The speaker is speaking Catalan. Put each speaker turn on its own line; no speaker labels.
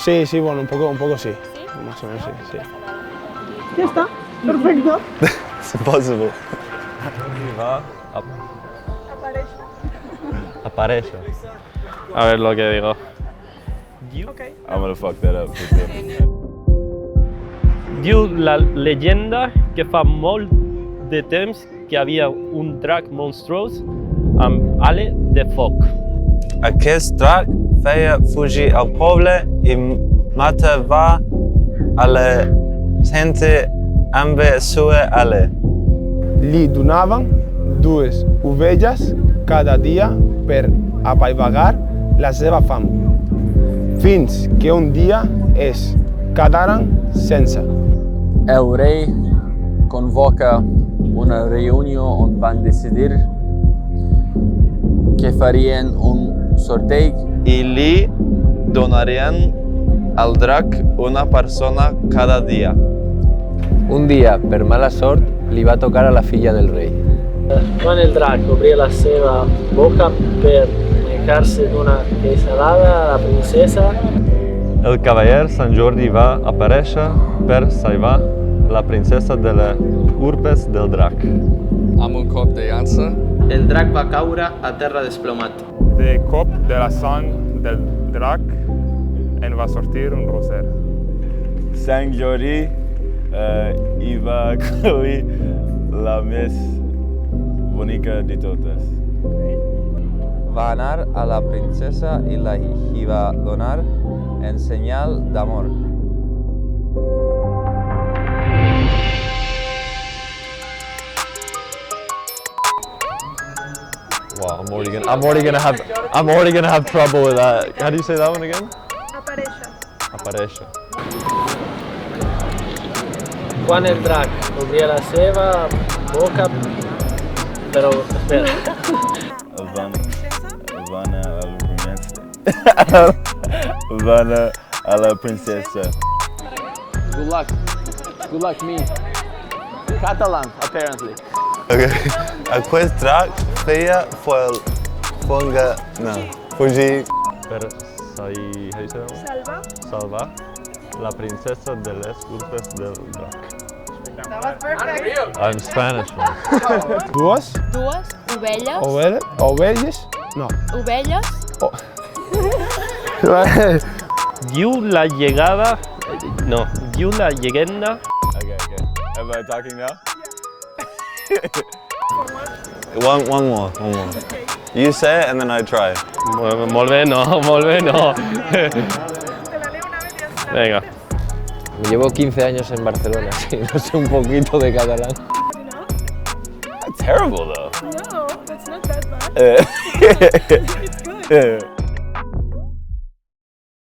Sí, sí, bueno, un poco sí.
¿Sí?
Más o menos sí, sí.
Ya está, perfecto.
It's impossible. Aparece.
A ver lo que digo.
I'm gonna fuck that up. for sure.
Diu la llegenda que fa molt de temps que havia un drac monstruós amb ale de foc.
Aquest drac feia fugir el poble i matava a la gent amb sua ale.
Li donaven 2 ovelles cada dia per apaivagar la seva fam, fins que un dia es quedaren sense.
El rei convoca una reunió on van decidir que farien un sorteig
I li donarien al drac una persona cada dia.
Un dia, per mala sort, li va tocar a la filla del rei.
Quan el drac obria la seva boca per menjar-se d'una queixalada a la princesa,
El cavaller Sant Jordi va aparèixer per salvar la princesa de les urpes del drac.
amb un cop de llança.
el drac va caure a terra desplomat.
De cop de la sang del drac en va sortir un roser.
Sant Jordi hi va cobrir la més bonica de totes.
Va anar a la princesa i la hi va donar en senyal d'amor.
Wow, I'm already gonna have trouble with that. How do you say that one again? Aparèixer.
Quan el drac obria la seva boca, però espera,
Van a la princesa.
Good luck me. Catalan, apparently.
Okay. Aquest drac feia fugir
Per how do you say that one? Salvar la princesa de les urpes del drac. I'm Spanish, man.
Dues ovelles, no.
Ovelles?
Diu la llegada... No, diu la llegenda...
Okay. Am I talking now? One more. You say it and then I try.
Molt bé, no. Venga.
Llevo 15 años en Barcelona, sí, no sé un poquito de catalán.
That's terrible though.
No, that's not that bad. It's good.